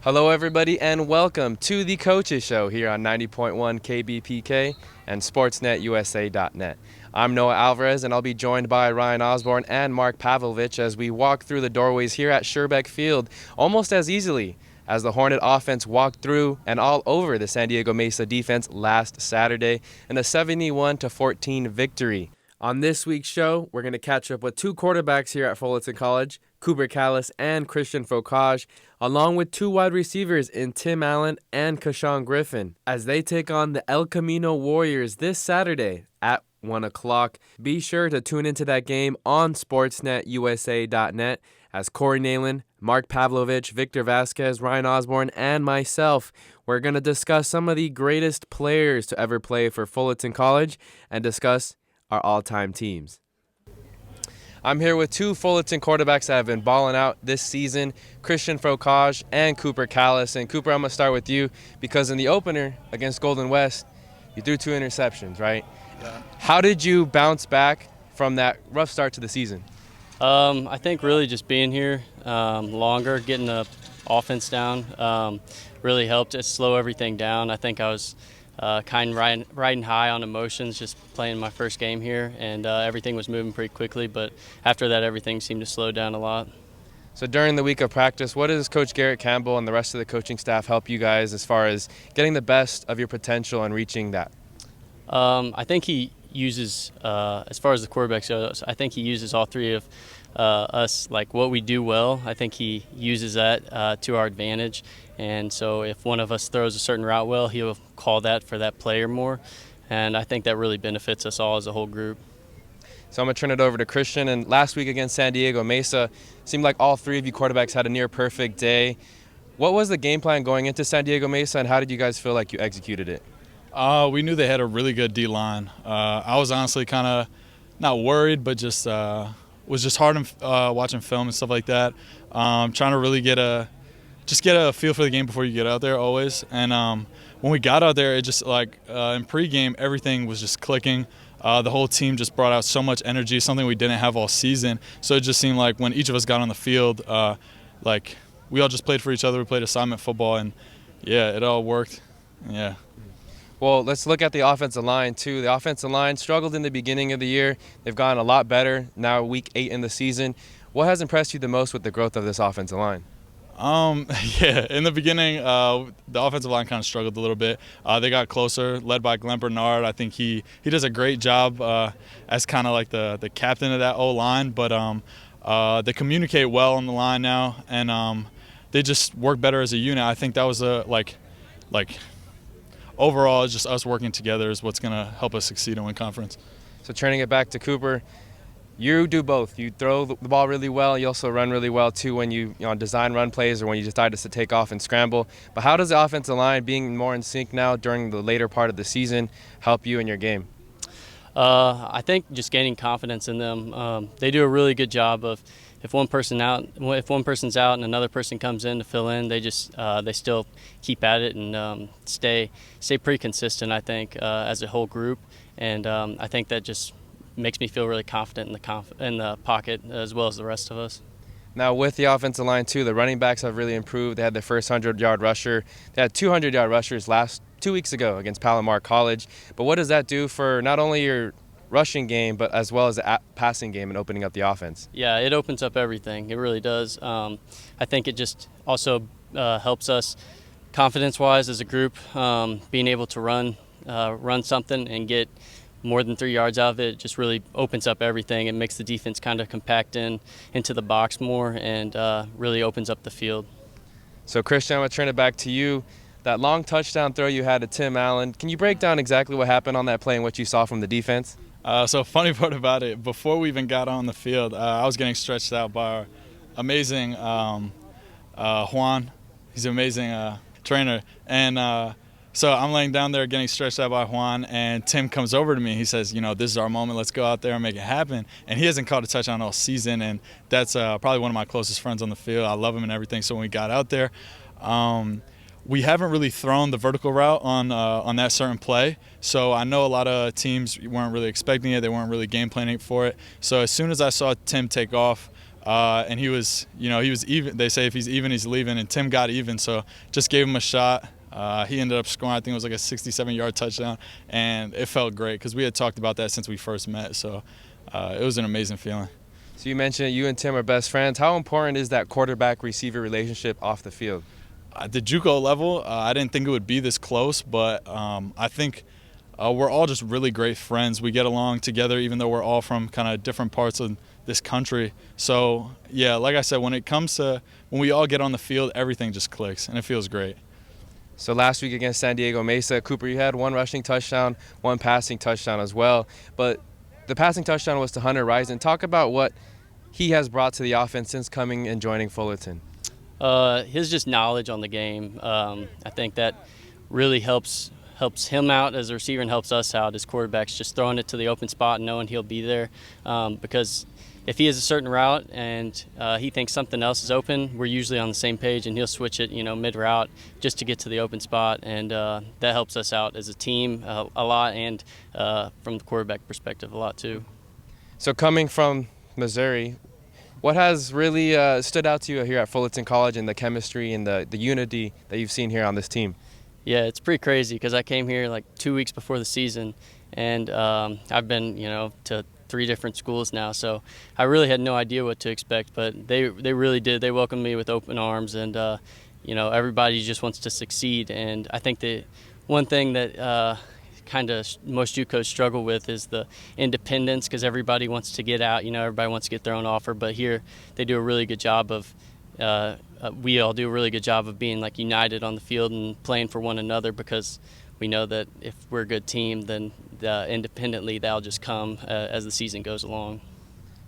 Hello, everybody, and welcome to the Coaches Show here on 90.1 KBPK and SportsNetUSA.net. I'm Noah Alvarez, and I'll be joined by Ryan Osborne and Mark Pavlovich as we walk through the doorways here at Sherbeck Field almost as easily as the Hornet offense walked through and all over the San Diego Mesa defense last Saturday in a 71-14 victory. On this week's show, we're going to catch up with two quarterbacks here at Fullerton College, Cooper Callis and Christian Focage, along with two wide receivers in Tim Allen and Kashawn Griffin, as they take on the El Camino Warriors this Saturday at 1 o'clock. Be sure to tune into that game on SportsNetUSA.net as Corey Nalen, Mark Pavlovich, Victor Vasquez, Ryan Osborne, and myself, we're going to discuss some of the greatest players to ever play for Fullerton College and discuss our all-time teams. I'm here with two Fullerton quarterbacks that have been balling out this season, Christian Focage and Cooper Callis. And Cooper, I'm going to start with you because in the opener against Golden West, you threw two interceptions, right? Yeah. How did you bounce back from that rough start to the season? I think really just being here longer, getting the offense down really helped it slow everything down. I think I was kind of riding high on emotions, just playing my first game here, and everything was moving pretty quickly. But after that, everything seemed to slow down a lot. So during the week of practice, what does Coach Garrett Campbell and the rest of the coaching staff help you guys as far as getting the best of your potential and reaching that? I think he uses, as far as the quarterback goes, I think he uses all three of us, like what we do well. I think he uses that to our advantage. And so if one of us throws a certain route well, he'll call that for that player more. And I think that really benefits us all as a whole group. So I'm going to turn it over to Christian. And last week against San Diego Mesa, seemed like all three of you quarterbacks had a near-perfect day. What was the game plan going into San Diego Mesa, and how did you guys feel like you executed it? We knew they had a really good D-line. I was honestly kind of not worried, but just was just hard watching film and stuff like that. Trying to really get a feel for the game before you get out there always. And when we got out there, it just like in pregame, everything was just clicking. The whole team just brought out so much energy, something we didn't have all season. So it just seemed like when each of us got on the field, like we all just played for each other. We played assignment football, and yeah, it all worked. Yeah. Well, let's look at the offensive line, too. The offensive line struggled in the beginning of the year. They've gotten a lot better now, week 8 in the season. What has impressed you the most with the growth of this offensive line? Yeah, in the beginning, the offensive line kind of struggled a little bit. They got closer, led by Glenn Bernard. I think he does a great job as kind of like the captain of that O-line. But they communicate well on the line now, and they just work better as a unit. I think that was overall, it's just us working together is what's going to help us succeed and win conference. So turning it back to Cooper, you do both. You throw the ball really well. You also run really well, too, when you design run plays or when you decide to take off and scramble. But how does the offensive line, being more in sync now during the later part of the season, help you in your game? I think just gaining confidence in them. They do a really good job of if one person's out and another person comes in to fill in, they still keep at it and stay pretty consistent. I think as a whole group, and I think that just makes me feel really confident in the pocket as well as the rest of us. Now with the offensive line too, the running backs have really improved. They had their first 100-yard rusher. They had 200-yard rushers 2 weeks ago against Palomar College. But what does that do for not only your rushing game, but as well as the passing game and opening up the offense? Yeah, it opens up everything. It really does. I think it just also helps us confidence-wise as a group, being able to run something and get more than 3 yards out of it. Just really opens up everything. It makes the defense kind of compact into the box more and really opens up the field. So Christian, I'm going to turn it back to you. That long touchdown throw you had to Tim Allen, can you break down exactly what happened on that play and what you saw from the defense? So funny part about it, before we even got on the field, I was getting stretched out by our amazing Juan. He's an amazing trainer. And so I'm laying down there getting stretched out by Juan, and Tim comes over to me. He says, this is our moment. Let's go out there and make it happen. And he hasn't caught a touchdown all season, and that's probably one of my closest friends on the field. I love him and everything. So when we got out there, we haven't really thrown the vertical route on that certain play. So I know a lot of teams weren't really expecting it. They weren't really game planning for it. So as soon as I saw Tim take off, and he was even. They say if he's even, he's leaving, and Tim got even, so just gave him a shot. He ended up scoring, I think it was like a 67-yard touchdown, and it felt great because we had talked about that since we first met, so it was an amazing feeling. So you mentioned you and Tim are best friends. How important is that quarterback-receiver relationship off the field? At the JUCO level, I didn't think it would be this close, but I think we're all just really great friends. We get along together even though we're all from kind of different parts of this country. So, yeah, like I said, when we all get on the field, everything just clicks, and it feels great. So last week against San Diego Mesa, Cooper, you had one rushing touchdown, one passing touchdown as well. But the passing touchdown was to Hunter Rison. Talk about what he has brought to the offense since coming and joining Fullerton. His just knowledge on the game. I think that really helps him out as a receiver and helps us out as quarterbacks, just throwing it to the open spot and knowing he'll be there. Because if he has a certain route and he thinks something else is open, we're usually on the same page, and he'll switch it, mid-route just to get to the open spot, and that helps us out as a team a lot, and from the quarterback perspective a lot too. So coming from Missouri, what has really stood out to you here at Fullerton College and the chemistry and the unity that you've seen here on this team? Yeah, it's pretty crazy because I came here like 2 weeks before the season, and I've been, to 3 different schools now, so I really had no idea what to expect, but they really did. They welcomed me with open arms, and everybody just wants to succeed. And I think the one thing that kind of most JUCOs struggle with is the independence, because everybody wants to get out, everybody wants to get their own offer, but here they do a really good job of we all do a really good job of being like united on the field and playing for one another, because we know that if we're a good team, then independently that'll just come as the season goes along.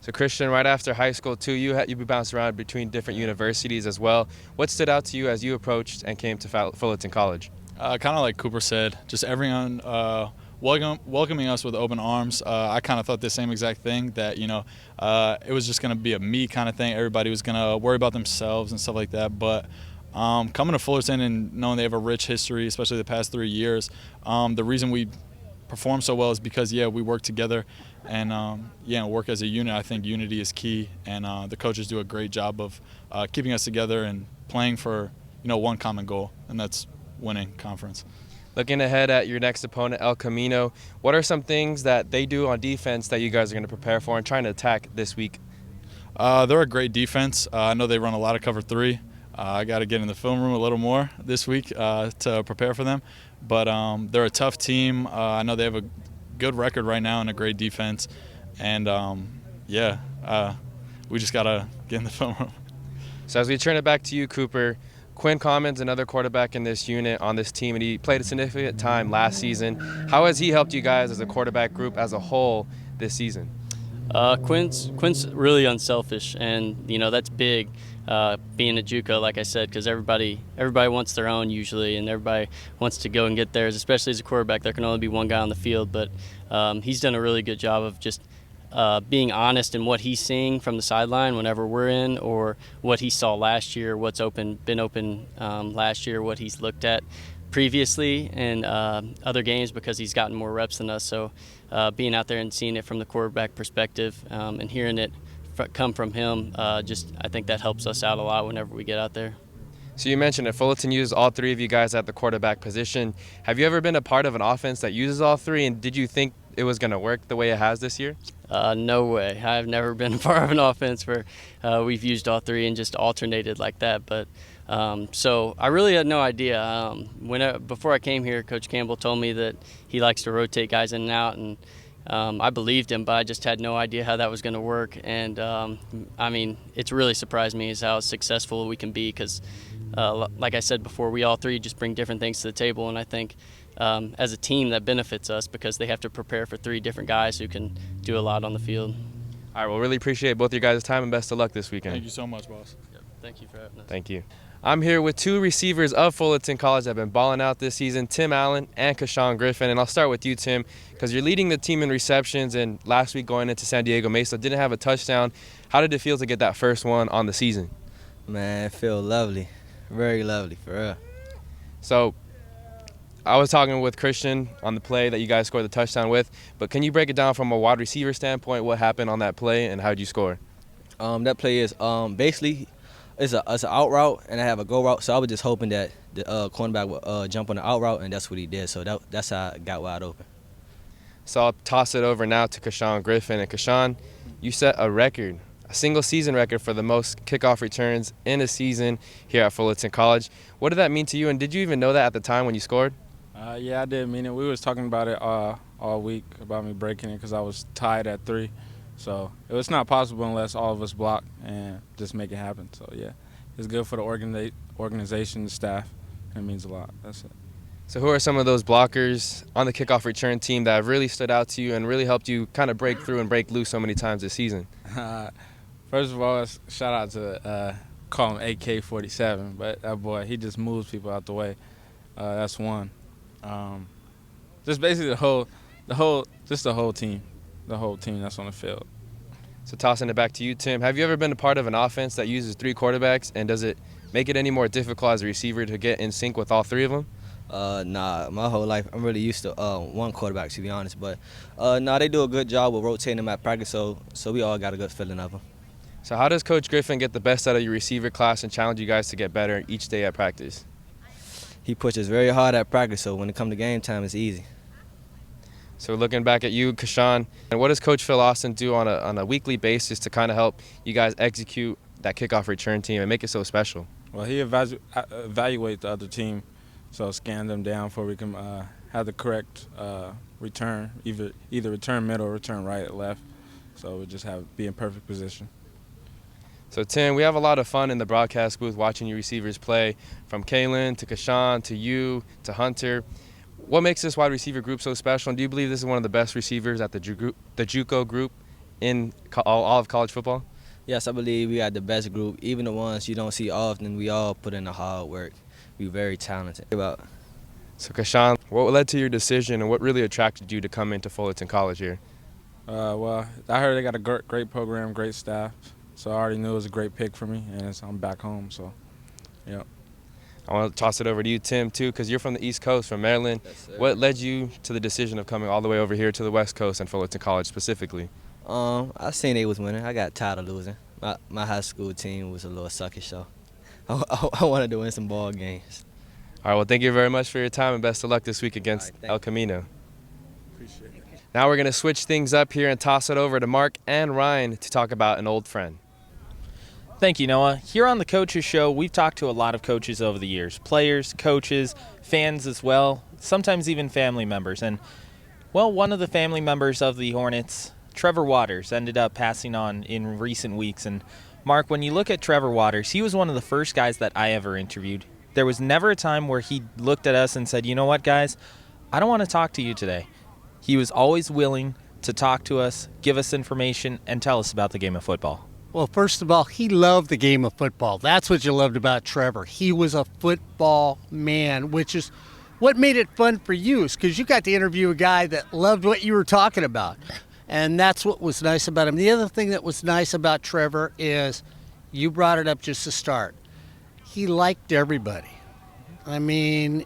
So Christian, right after high school too, you bounced around between different universities as well. What stood out to you as you approached and came to Fullerton College? Kind of like Cooper said, just everyone welcoming us with open arms. I kind of thought the same exact thing, that it was just going to be a me kind of thing. Everybody was going to worry about themselves and stuff like that, but coming to Fullerton and knowing they have a rich history, especially the past 3 years, the reason we perform so well is because, we work together and, work as a unit. I think unity is key, and the coaches do a great job of keeping us together and playing for, one common goal, and that's winning conference. Looking ahead at your next opponent, El Camino, what are some things that they do on defense that you guys are going to prepare for and trying to attack this week? They're a great defense. I know they run a lot of cover 3. I got to get in the film room a little more this week to prepare for them. But they're a tough team. I know they have a good record right now and a great defense. And, we just got to get in the film room. So as we turn it back to you, Cooper, Quinn Common's another quarterback in this unit on this team, and he played a significant time last season. How has he helped you guys as a quarterback group as a whole this season? Quinn's really unselfish, and that's big. Being a JUCO, like I said, because everybody wants their own usually, and everybody wants to go and get theirs. Especially as a quarterback, there can only be one guy on the field. But he's done a really good job of just being honest in what he's seeing from the sideline whenever we're in, or what he saw last year, what's been open last year, what he's looked at previously in other games, because he's gotten more reps than us. So being out there and seeing it from the quarterback perspective and hearing it come from him, I think that helps us out a lot whenever we get out there. So you mentioned that Fullerton uses all 3 of you guys at the quarterback position. Have you ever been a part of an offense that uses all 3, and did you think it was going to work the way it has this year? No way. I've never been a part of an offense where we've used all 3 and just alternated like that. But so I really had no idea. Before I came here, Coach Campbell told me that he likes to rotate guys in and out, and I believed him, but I just had no idea how that was going to work. And it's really surprised me is how successful we can be, because like I said before, we all 3 just bring different things to the table, and I think as a team that benefits us, because they have to prepare for 3 different guys who can do a lot on the field. All right, well, really appreciate both your guys' time, and best of luck this weekend. Thank you so much, boss. Yep. Thank you for having us. Thank you. I'm here with 2 receivers of Fullerton College that have been balling out this season, Tim Allen and Kashawn Griffin. And I'll start with you, Tim, because you're leading the team in receptions, and last week going into San Diego Mesa didn't have a touchdown. How did it feel to get that first one on the season? Man, it feels lovely. Very lovely, for real. So I was talking with Christian on the play that you guys scored the touchdown with, but can you break it down from a wide receiver standpoint, what happened on that play and how did you score? That play is basically it's an out route and I have a go route. So I was just hoping that the cornerback would jump on the out route, and that's what he did. So that's how I got wide open. So I'll toss it over now to Kashawn Griffin. And Kashawn, you set a record, a single season record for the most kickoff returns in a season here at Fullerton College. What did that mean to you, and did you even know that at the time when you scored? Yeah, I did mean it. We was talking about it all week about me breaking it because I was tied at 3. So it was not possible unless all of us block and just make it happen. So, yeah, it's good for the organization, the staff, and it means a lot. That's it. So who are some of those blockers on the kickoff return team that have really stood out to you and really helped you kind of break through and break loose so many times this season? First of all, shout out to call him AK-47, but that boy, he just moves people out the way. That's one. Just basically the whole team that's on the field. So tossing it back to you, Tim, have you ever been a part of an offense that uses 3 quarterbacks, and does it make it any more difficult as a receiver to get in sync with all 3 of them? Nah, my whole life I'm really used to one quarterback, to be honest. But they do a good job with rotating them at practice, so we all got a good feeling of them. So how does Coach Griffin get the best out of your receiver class and challenge you guys to get better each day at practice? He pushes very hard at practice, so when it comes to game time, it's easy. So looking back at you, Kashawn, and what does Coach Phil Austin do on a weekly basis to kind of help you guys execute that kickoff return team and make it so special? Well, he evaluates the other team, so scan them down before we can have the correct return, either return middle or return right or left. So we just be in perfect position. So Tim, we have a lot of fun in the broadcast booth watching you receivers play, from Kalen to Kashawn to you to Hunter. What makes this wide receiver group so special, and do you believe this is one of the best receivers at the JUCO group in all of college football? Yes, I believe we got the best group. Even the ones you don't see often, we all put in the hard work. We're very talented. So Kashawn, what led to your decision, and what really attracted you to come into Fullerton College here? Well, I heard they got a great program, great staff, so I already knew it was a great pick for me, and I'm back home, so, yeah. I want to toss it over to you, Tim, too, because you're from the East Coast, from Maryland. Yes, sir. What led you to the decision of coming all the way over here to the West Coast and Fullerton College specifically? I seen they was winning. I got tired of losing. My high school team was a little sucky, so I wanted to win some ball games. All right, well, thank you very much for your time, and best of luck this week against El Camino. Appreciate it. Now we're going to switch things up here and toss it over to Mark and Ryan to talk about an old friend. Thank you, Noah. Here on the Coaches Show, we've talked to a lot of coaches over the years. Players, coaches, fans as well, sometimes even family members. And, well, one of the family members of the Hornets, Trevor Watters, ended up passing on in recent weeks. And, Mark, when you look at Trevor Watters, he was one of the first guys that I ever interviewed. There was never a time where he looked at us and said, you know what, guys, I don't want to talk to you today. He was always willing to talk to us, give us information, and tell us about the game of football. Well, first of all, he loved the game of football. That's what you loved about Trevor. He was a football man, which is what made it fun for you, is because you got to interview a guy that loved what you were talking about. And that's what was nice about him. The other thing that was nice about Trevor is, you brought it up just to start, he liked everybody. I mean,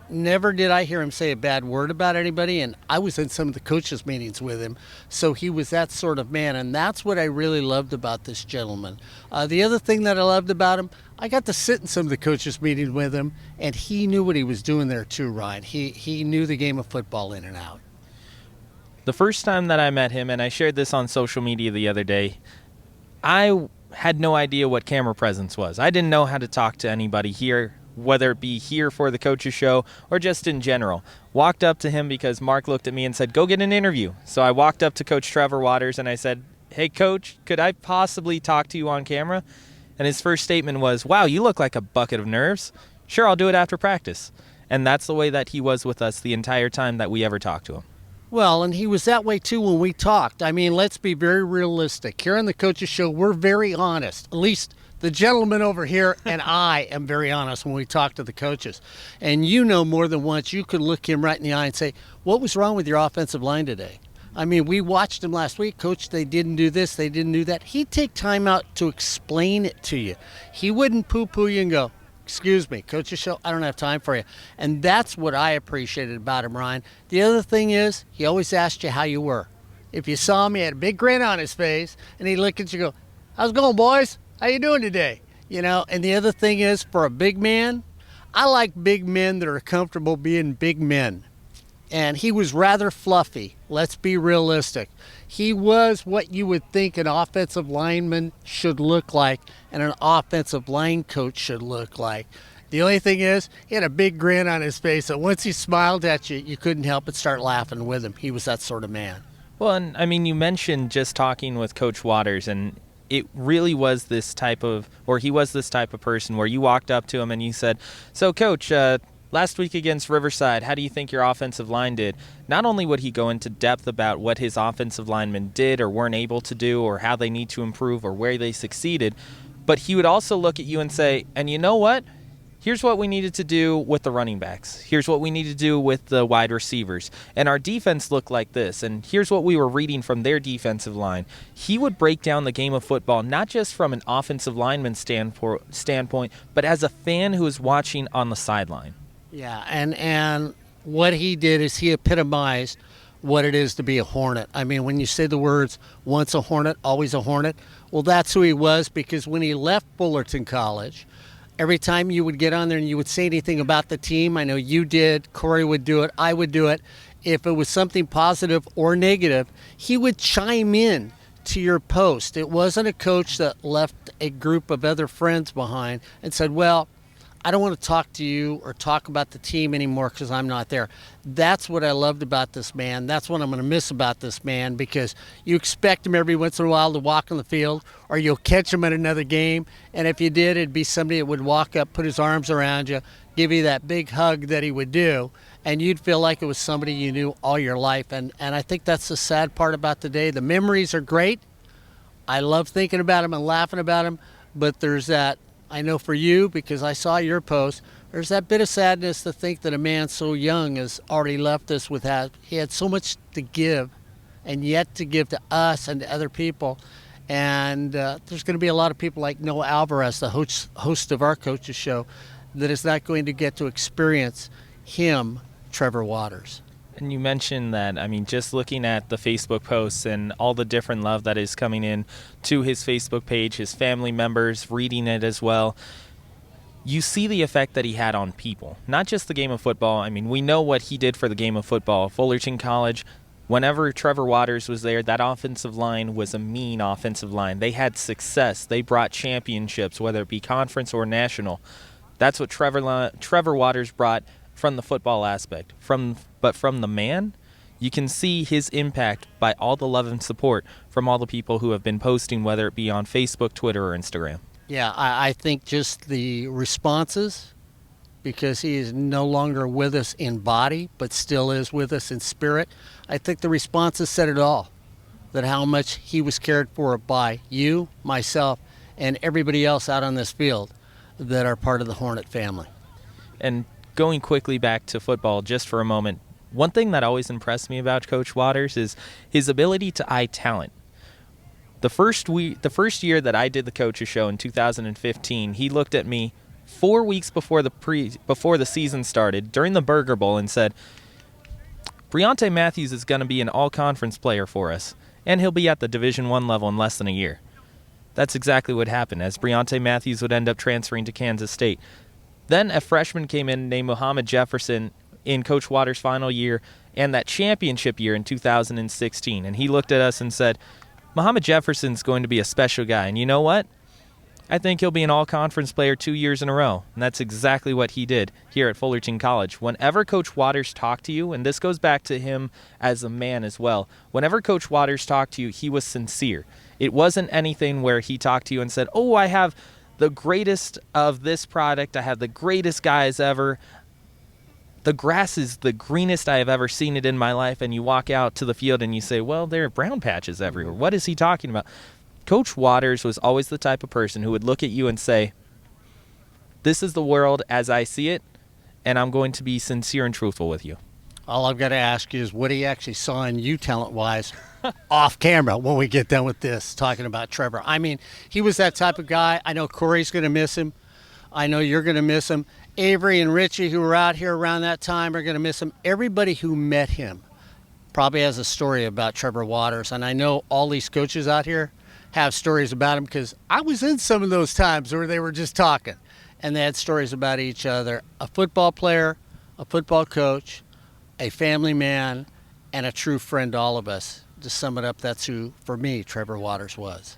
never did I hear him say a bad word about anybody, and I was in some of the coaches' meetings with him, so he was that sort of man, and that's what I really loved about this gentleman. The other thing that I loved about him, I got to sit in some of the coaches' meetings with him, and he knew what he was doing there too, Ryan. He knew the game of football in and out. The first time that I met him, and I shared this on social media the other day, I had no idea what camera presence was. I didn't know how to talk to anybody here, whether it be here for the Coaches Show or just in general. Walked up to him because Mark looked at me and said, go get an interview. So I walked up to Coach Trevor Watters and I said, hey, Coach, could I possibly talk to you on camera? And his first statement was, wow, you look like a bucket of nerves. Sure, I'll do it after practice. And that's the way that he was with us the entire time that we ever talked to him. Well, and he was that way too when we talked. I mean, let's be very realistic. Here on the Coaches Show, we're very honest. At least the gentleman over here and I am very honest when we talk to the coaches. And you know, more than once, you could look him right in the eye and say, what was wrong with your offensive line today? I mean, we watched him last week. Coach, they didn't do this, they didn't do that. He'd take time out to explain it to you. He wouldn't poo-poo you and go, excuse me, Coach's Show, I don't have time for you. And that's what I appreciated about him, Ryan. The other thing is, he always asked you how you were. If you saw him, he had a big grin on his face, and he'd look at you and go, how's it going, boys? How you doing today? You know, and the other thing is, for a big man, I like big men that are comfortable being big men. And he was rather fluffy. Let's be realistic. He was what you would think an offensive lineman should look like and an offensive line coach should look like. The only thing is, he had a big grin on his face that once he smiled at you, you couldn't help but start laughing with him. He was that sort of man. Well, and I mean, you mentioned just talking with Coach Watters, and it really was this type of, or he was this type of person where you walked up to him and you said, so Coach, last week against Riverside, how do you think your offensive line did? Not only would he go into depth about what his offensive linemen did or weren't able to do or how they need to improve or where they succeeded, but he would also look at you and say, and you know what? Here's what we needed to do with the running backs. Here's what we need to do with the wide receivers. And our defense looked like this. And here's what we were reading from their defensive line. He would break down the game of football, not just from an offensive lineman standpoint, but as a fan who is watching on the sideline. Yeah, and what he did is he epitomized what it is to be a Hornet. I mean, when you say the words, once a Hornet, always a Hornet, well, that's who he was, because when he left Fullerton College, every time you would get on there and you would say anything about the team, I know you did, Corey would do it, I would do it, if it was something positive or negative, he would chime in to your post. It wasn't a coach that left a group of other friends behind and said, well, I don't want to talk to you or talk about the team anymore because I'm not there. That's what I loved about this man. That's what I'm going to miss about this man, because you expect him every once in a while to walk on the field, or you'll catch him at another game. And if you did, it'd be somebody that would walk up, put his arms around you, give you that big hug that he would do, and you'd feel like it was somebody you knew all your life. And I think that's the sad part about today. The memories are great. I love thinking about him and laughing about him, but there's that, I know for you, because I saw your post, there's that bit of sadness to think that a man so young has already left us with that. He had so much to give, and yet to give to us and to other people. And there's going to be a lot of people like Noah Alvarez, the host of our coaches show, that is not going to get to experience him, Trevor Watters. And you mentioned that, I mean, just looking at the Facebook posts and all the different love that is coming in to his Facebook page, his family members reading it as well, you see the effect that he had on people, not just the game of football. I mean, we know what he did for the game of football. Fullerton College, whenever Trevor Watters was there, that offensive line was a mean offensive line. They had success. They brought championships, whether it be conference or national. That's what Trevor Watters brought from the football aspect. But from the man, you can see his impact by all the love and support from all the people who have been posting, whether it be on Facebook, Twitter, or Instagram. Yeah, I think just the responses, because he is no longer with us in body, but still is with us in spirit, I think the responses said it all, that how much he was cared for by you, myself, and everybody else out on this field that are part of the Hornet family. And going quickly back to football just for a moment, one thing that always impressed me about Coach Watters is his ability to eye talent. The first year that I did the coaches show in 2015, he looked at me 4 weeks before the season started during the Burger Bowl and said, Briante Matthews is going to be an all-conference player for us, and he'll be at the Division I level in less than a year. That's exactly what happened, as Briante Matthews would end up transferring to Kansas State. Then a freshman came in named Mohammad Jefferson in Coach Watters' final year and that championship year in 2016. And he looked at us and said, Mohammad Jefferson's going to be a special guy. And you know what? I think he'll be an all-conference player 2 years in a row. And that's exactly what he did here at Fullerton College. Whenever Coach Watters talked to you, and this goes back to him as a man as well, whenever Coach Watters talked to you, he was sincere. It wasn't anything where he talked to you and said, oh, I have the greatest of this product. I have the greatest guys ever. The grass is the greenest I have ever seen it in my life. And you walk out to the field and you say, well, there are brown patches everywhere. What is he talking about? Coach Watters was always the type of person who would look at you and say, this is the world as I see it, and I'm going to be sincere and truthful with you. All I've got to ask you is what he actually saw in you talent-wise off camera when we get done with this, talking about Trevor. I mean, he was that type of guy. I know Corey's going to miss him. I know you're going to miss him. Avery and Richie, who were out here around that time, are going to miss him. Everybody who met him probably has a story about Trevor Watters. And I know all these coaches out here have stories about them because I was in some of those times where they were just talking and they had stories about each other. A football player, a football coach, a family man, and a true friend to all of us. To sum it up, that's who, for me, Trevor Watters was.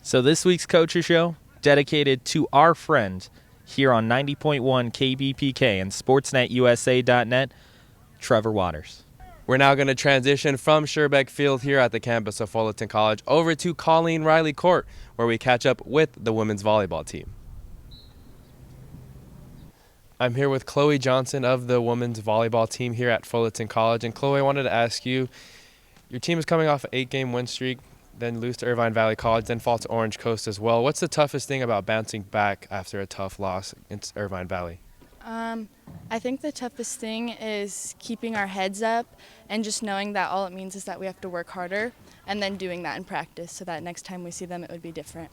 So this week's Coaches Show, dedicated to our friend here on 90.1 KBPK and SportsNetUSA.net, Trevor Watters. We're now going to transition from Sherbeck Field here at the campus of Fullerton College over to Colleen Riley Court, where we catch up with the women's volleyball team. I'm here with Chloe Johnson of the women's volleyball team here at Fullerton College. And Chloe, I wanted to ask you, your team is coming off an 8-game win streak, then lose to Irvine Valley College, then fall to Orange Coast as well. What's the toughest thing about bouncing back after a tough loss against Irvine Valley? I think the toughest thing is keeping our heads up and just knowing that all it means is that we have to work harder and then doing that in practice so that next time we see them it would be different.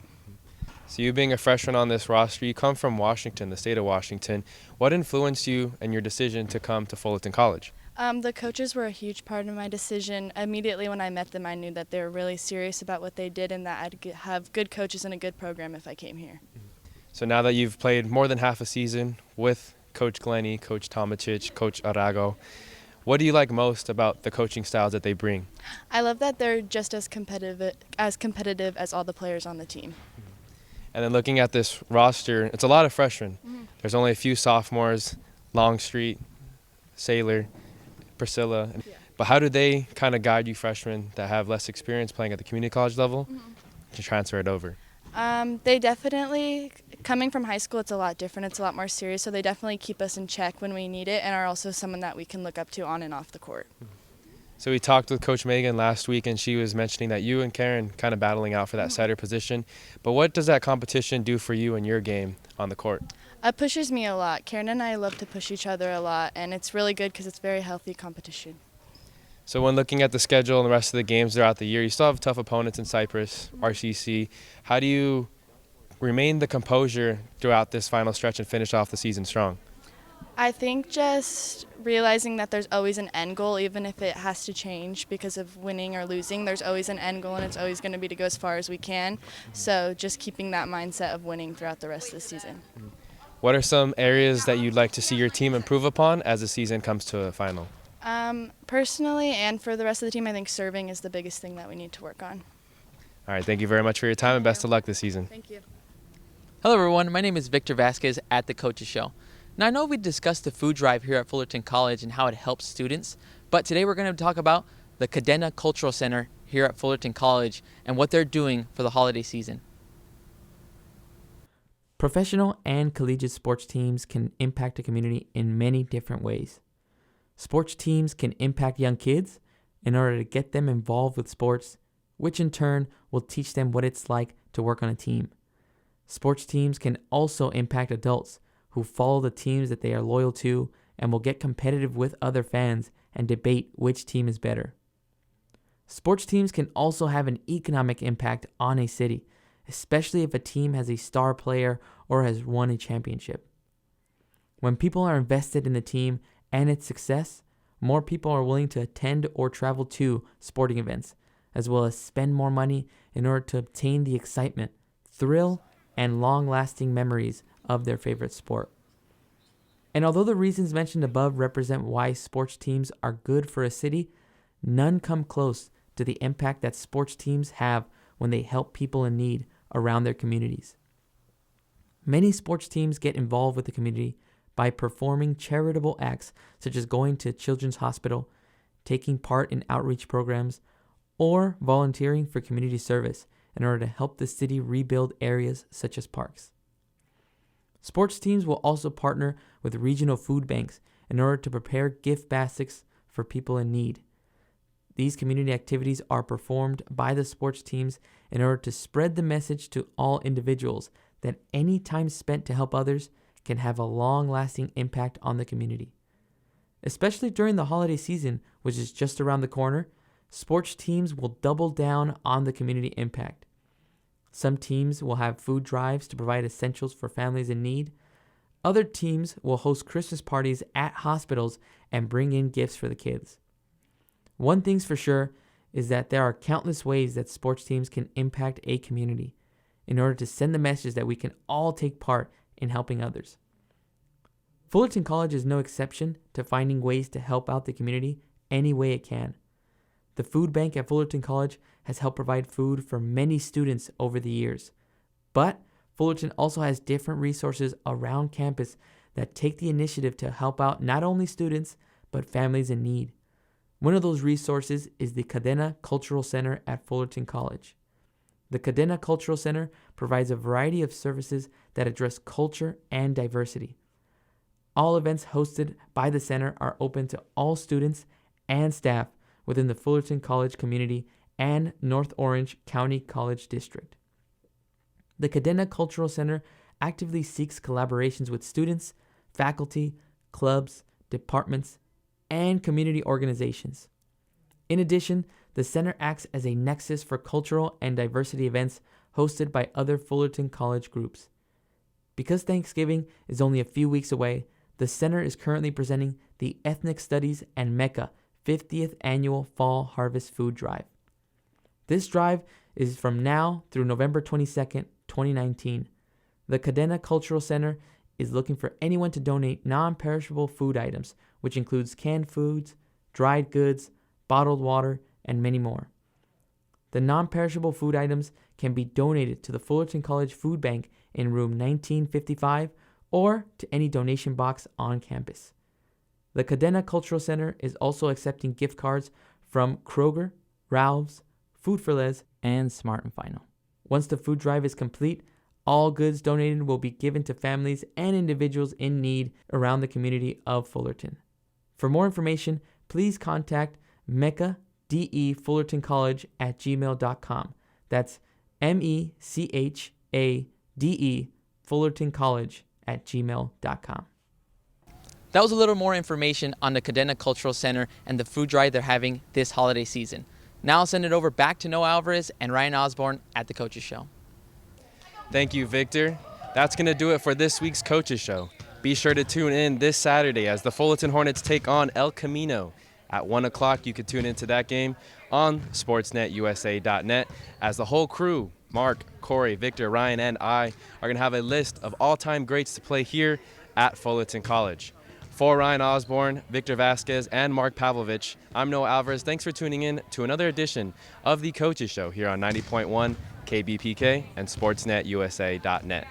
So you being a freshman on this roster, you come from Washington, the state of Washington. What influenced you and your decision to come to Fullerton College? The coaches were a huge part of my decision. Immediately when I met them, I knew that they were really serious about what they did and that I'd have good coaches and a good program if I came here. So now that you've played more than half a season with Coach Glennie, Coach Tomacic, Coach Arago, what do you like most about the coaching styles that they bring? I love that they're just as competitive as all the players on the team. And then looking at this roster, it's a lot of freshmen. There's only a few sophomores, Longstreet, Saylor, Priscilla. But how do they kind of guide you freshmen that have less experience playing at the community college level to transfer it over? They definitely, coming from high school, it's a lot different. It's a lot more serious, so they definitely keep us in check when we need it and are also someone that we can look up to on and off the court. So we talked with Coach Megan last week, and she was mentioning that you and Karen kind of battling out for that setter position. But what does that competition do for you in your game on the court? It pushes me a lot. Karen and I love to push each other a lot, and it's really good because it's very healthy competition. So when looking at the schedule and the rest of the games throughout the year, you still have tough opponents in Cypress, RCC. How do you remain the composure throughout this final stretch and finish off the season strong? I think just realizing that there's always an end goal, even if it has to change because of winning or losing. There's always an end goal, and it's always going to be to go as far as we can. So just keeping that mindset of winning throughout the rest of the season. What are some areas that you'd like to see your team improve upon as the season comes to a final? Personally and for the rest of the team, I think serving is the biggest thing that we need to work on. All right, thank you very much for your time and best of luck this season. Thank you. Hello everyone, my name is Victor Vasquez at The Coaches Show. Now I know we discussed the food drive here at Fullerton College and how it helps students, but today we're going to talk about the Cadena Cultural Center here at Fullerton College and what they're doing for the holiday season. Professional and collegiate sports teams can impact a community in many different ways. Sports teams can impact young kids in order to get them involved with sports, which in turn will teach them what it's like to work on a team. Sports teams can also impact adults who follow the teams that they are loyal to and will get competitive with other fans and debate which team is better. Sports teams can also have an economic impact on a city, especially if a team has a star player or has won a championship. When people are invested in the team and its success, more people are willing to attend or travel to sporting events, as well as spend more money in order to obtain the excitement, thrill, and long-lasting memories of their favorite sport. And although the reasons mentioned above represent why sports teams are good for a city, none come close to the impact that sports teams have when they help people in need around their communities. Many sports teams get involved with the community by performing charitable acts such as going to Children's Hospital, taking part in outreach programs, or volunteering for community service in order to help the city rebuild areas such as parks. Sports teams will also partner with regional food banks in order to prepare gift baskets for people in need. These community activities are performed by the sports teams in order to spread the message to all individuals that any time spent to help others can have a long-lasting impact on the community. Especially during the holiday season, which is just around the corner, sports teams will double down on the community impact. Some teams will have food drives to provide essentials for families in need. Other teams will host Christmas parties at hospitals and bring in gifts for the kids. One thing's for sure is that there are countless ways that sports teams can impact a community in order to send the message that we can all take part in helping others. Fullerton College is no exception to finding ways to help out the community any way it can. The food bank at Fullerton College has helped provide food for many students over the years. But Fullerton also has different resources around campus that take the initiative to help out not only students, but families in need. One of those resources is the Cadena Cultural Center at Fullerton College. The Cadena Cultural Center provides a variety of services that address culture and diversity. All events hosted by the center are open to all students and staff within the Fullerton College community and North Orange County College District. The Cadena Cultural Center actively seeks collaborations with students, faculty, clubs, departments, and community organizations. In addition, the center acts as a nexus for cultural and diversity events hosted by other Fullerton College groups. Because Thanksgiving is only a few weeks away, the center is currently presenting the Ethnic Studies and Mecca 50th Annual Fall Harvest Food Drive. This drive is from now through November 22nd, 2019. The Cadena Cultural Center is looking for anyone to donate non-perishable food items, which includes canned foods, dried goods, bottled water, and many more. The non-perishable food items can be donated to the Fullerton College Food Bank in room 1955 or to any donation box on campus. The Cadena Cultural Center is also accepting gift cards from Kroger, Ralph's, Food for Less, and Smart & Final. Once the food drive is complete, all goods donated will be given to families and individuals in need around the community of Fullerton. For more information, please contact Mecca DE Fullerton College at gmail.com. That's MECHADE Fullerton College at gmail.com. That was a little more information on the Cadena Cultural Center and the food drive they're having this holiday season. Now I'll send it over back to Noah Alvarez and Ryan Osborne at the Coaches Show. Thank you, Victor. That's going to do it for this week's Coaches Show. Be sure to tune in this Saturday as the Fullerton Hornets take on El Camino. At 1 o'clock, you can tune into that game on sportsnetusa.net as the whole crew, Mark, Corey, Victor, Ryan, and I, are going to have a list of all-time greats to play here at Fullerton College. For Ryan Osborne, Victor Vasquez, and Mark Pavlovich, I'm Noah Alvarez. Thanks for tuning in to another edition of the Coaches Show here on 90.1 KBPK and sportsnetusa.net.